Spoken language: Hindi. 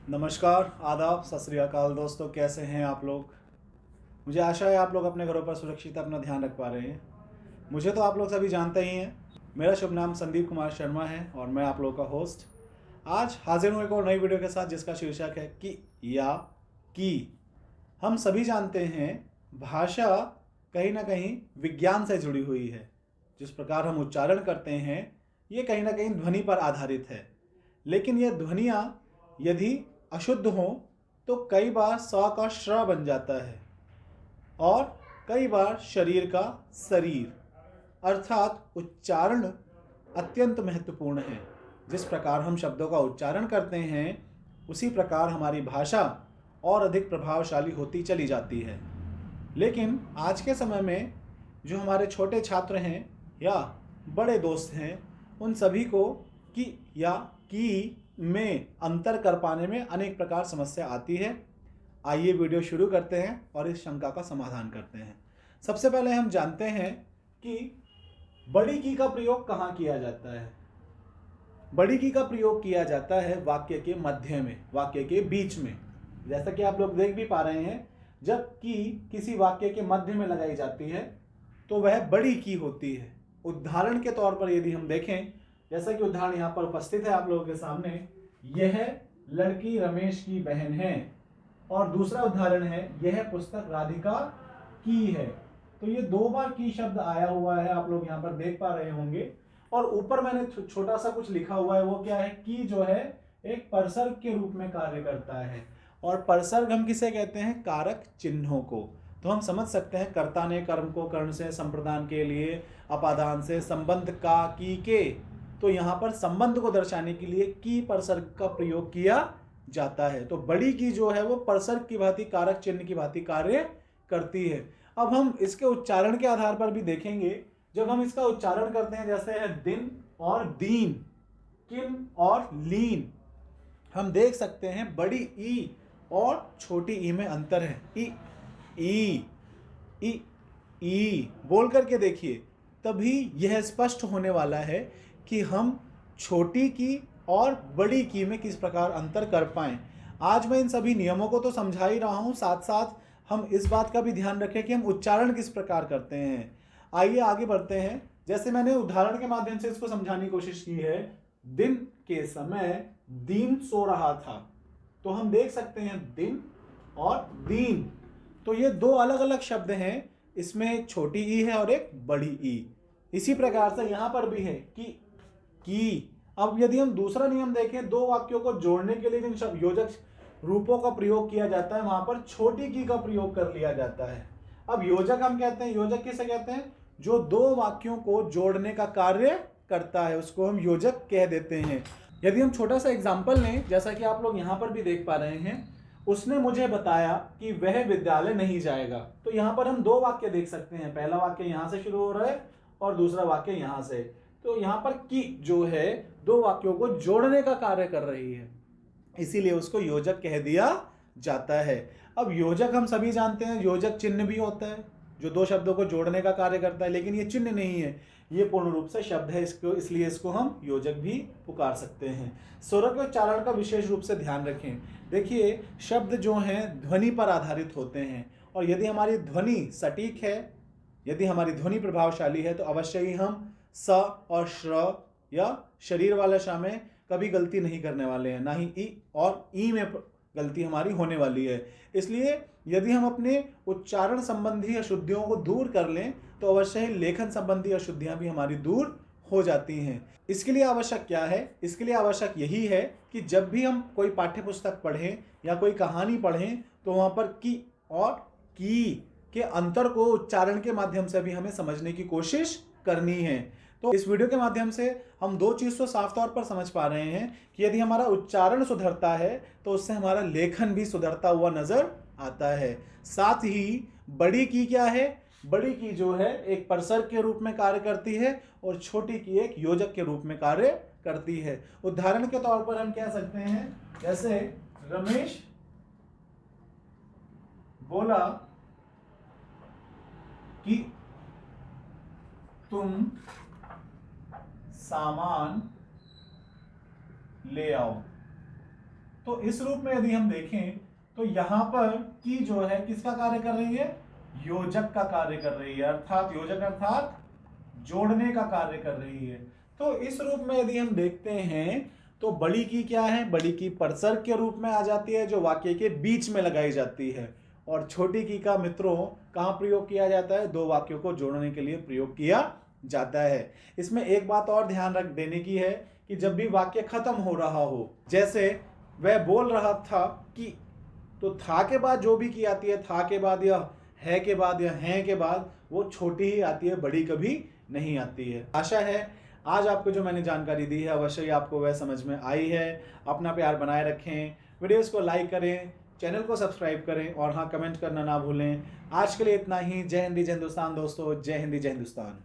नमस्कार, आदाब, सत श्री अकाल दोस्तों, कैसे हैं आप लोग। मुझे आशा है आप लोग अपने घरों पर सुरक्षित अपना ध्यान रख पा रहे हैं। मुझे तो आप लोग सभी जानते ही हैं। मेरा शुभ नाम संदीप कुमार शर्मा है और मैं आप लोगों का होस्ट आज हाजिर हूँ एक और नई वीडियो के साथ, जिसका शीर्षक है कि या की। हम सभी जानते हैं भाषा कहीं ना कहीं विज्ञान से जुड़ी हुई है। जिस प्रकार हम उच्चारण करते हैं ये कहीं ना कहीं ध्वनि पर आधारित है। लेकिन ये ध्वनियाँ यदि अशुद्ध हों तो कई बार स का श्र बन जाता है और कई बार शरीर का शरीर, अर्थात उच्चारण अत्यंत महत्वपूर्ण है। जिस प्रकार हम शब्दों का उच्चारण करते हैं उसी प्रकार हमारी भाषा और अधिक प्रभावशाली होती चली जाती है। लेकिन आज के समय में जो हमारे छोटे छात्र हैं या बड़े दोस्त हैं, उन सभी को कि या की में अंतर कर पाने में अनेक प्रकार समस्या आती है। आइए वीडियो शुरू करते हैं और इस शंका का समाधान करते हैं। सबसे पहले हम जानते हैं कि बड़ी की का प्रयोग कहाँ किया जाता है। बड़ी की का प्रयोग किया जाता है वाक्य के मध्य में, वाक्य के बीच में। जैसा कि आप लोग देख भी पा रहे हैं, जब की किसी वाक्य के मध्य में लगाई जाती है तो वह बड़ी की होती है। उदाहरण के तौर पर यदि हम देखें, जैसा कि उदाहरण यहाँ पर उपस्थित है आप लोगों के सामने, यह लड़की रमेश की बहन है। और दूसरा उदाहरण है, यह पुस्तक राधिका की है। तो ये दो बार की शब्द आया हुआ है, आप लोग यहाँ पर देख पा रहे होंगे। और ऊपर मैंने छोटा सा कुछ लिखा हुआ है, वो क्या है, की जो है एक परसर्ग के रूप में कार्य करता है। और परसर्ग हम किसे कहते हैं, कारक चिन्हों को। तो हम समझ सकते हैं, कर्ता ने कर्म को कर्ण से, संप्रदान के लिए अपादान से, संबंध का की के। तो यहाँ पर संबंध को दर्शाने के लिए की परसर्ग का प्रयोग किया जाता है। तो बड़ी की जो है वो परसर्ग की भांति, कारक चिन्ह की भांति कार्य करती है। अब हम इसके उच्चारण के आधार पर भी देखेंगे। जब हम इसका उच्चारण करते हैं, जैसे है दिन और दीन, किन और लीन, हम देख सकते हैं बड़ी ई और छोटी ई में अंतर है। ई ई ई ई बोल करके देखिए, तभी यह स्पष्ट होने वाला है कि हम छोटी की और बड़ी की में किस प्रकार अंतर कर पाएं। आज मैं इन सभी नियमों को तो समझा ही रहा हूं, साथ साथ हम इस बात का भी ध्यान रखें कि हम उच्चारण किस प्रकार करते हैं। आइए आगे बढ़ते हैं। जैसे मैंने उदाहरण के माध्यम से इसको समझाने की कोशिश की है, दिन के समय दीन सो रहा था। तो हम देख सकते हैं दिन और दीन, तो ये दो अलग अलग शब्द हैं। इसमें एक छोटी ई है और एक बड़ी ई। इसी प्रकार से यहां पर भी है कि अब यदि हम दूसरा नियम देखें, दो वाक्यों को जोड़ने के लिए जिन शब्द योजक रूपों का प्रयोग किया जाता है, वहां पर छोटी की का प्रयोग कर लिया जाता है। अब योजक हम कहते हैं, योजक किसे कहते हैं, जो दो वाक्यों को जोड़ने का कार्य करता है उसको हम योजक कह देते हैं। यदि हम छोटा सा एग्जाम्पल लें, जैसा कि आप लोग यहां पर भी देख पा रहे हैं, उसने मुझे बताया कि वह विद्यालय नहीं जाएगा। तो यहां पर हम दो वाक्य देख सकते हैं, पहला वाक्य यहां से शुरू हो रहा है और दूसरा वाक्य यहां से। तो यहां पर की जो है दो वाक्यों को जोड़ने का कार्य कर रही है, इसीलिए उसको योजक कह दिया जाता है। अब योजक हम सभी जानते हैं, योजक चिन्ह भी होता है जो दो शब्दों को जोड़ने का कार्य करता है, लेकिन ये चिन्ह नहीं है, ये पूर्ण रूप से शब्द है, इसको इसलिए इसको हम योजक भी पुकार सकते हैं। स्वरों के उच्चारण का विशेष रूप से ध्यान रखें। देखिए, शब्द जो हैं ध्वनि पर आधारित होते हैं, और यदि हमारी ध्वनि सटीक है, यदि हमारी ध्वनि प्रभावशाली है, तो अवश्य ही हम स और श्र या शरीर वाले श में कभी गलती नहीं करने वाले हैं, ना ही ई और ई में गलती हमारी होने वाली है। इसलिए यदि हम अपने उच्चारण संबंधी अशुद्धियों को दूर कर लें तो अवश्य ही लेखन संबंधी अशुद्धियां भी हमारी दूर हो जाती हैं। इसके लिए आवश्यक क्या है, इसके लिए आवश्यक यही है कि जब भी हम कोई पाठ्य पुस्तक पढ़ें या कोई कहानी पढ़ें तो वहां पर की और की के अंतर को उच्चारण के माध्यम से भी हमें समझने की कोशिश करनी है। तो इस वीडियो के माध्यम से हम दो चीज तो साफ तौर पर समझ पा रहे हैं कि यदि हमारा उच्चारण सुधरता है तो उससे हमारा लेखन भी सुधरता हुआ नजर आता है। साथ ही बड़ी की क्या है, बड़ी की जो है एक परसर्ग के रूप में कार्य करती है और छोटी की एक योजक के रूप में कार्य करती है। उदाहरण के तौर पर हम कह सकते हैं, जैसे रमेश बोला कि तुम सामान ले आओ। तो इस रूप में यदि हम देखें तो यहाँ पर की जो है किसका कार्य कर रही है, योजक का कार्य कर रही है, अर्थात योजक अर्थात जोड़ने का कार्य कर रही है। तो इस रूप में यदि हम देखते हैं तो बड़ी की क्या है, बड़ी की परसर्ग के रूप में आ जाती है जो वाक्य के बीच में लगाई जाती है, और छोटी की का मित्रों कहाँ प्रयोग किया जाता है, दो वाक्यों को जोड़ने के लिए प्रयोग किया जाता है। इसमें एक बात और ध्यान रख देने की है कि जब भी वाक्य खत्म हो रहा हो, जैसे वह बोल रहा था कि, तो था के बाद जो भी की आती है, था के बाद या है के बाद या हैं के बाद, वो छोटी ही आती है, बड़ी कभी नहीं आती है। आशा है आज आपको जो मैंने जानकारी दी है अवश्य ही आपको वह समझ में आई है। अपना प्यार बनाए रखें, वीडियोस को लाइक करें, चैनल को सब्सक्राइब करें और हाँ, कमेंट करना ना भूलें। आज के लिए इतना ही। जय हिंद जय हिंदुस्तान दोस्तों, जय हिंद जय हिंदुस्तान।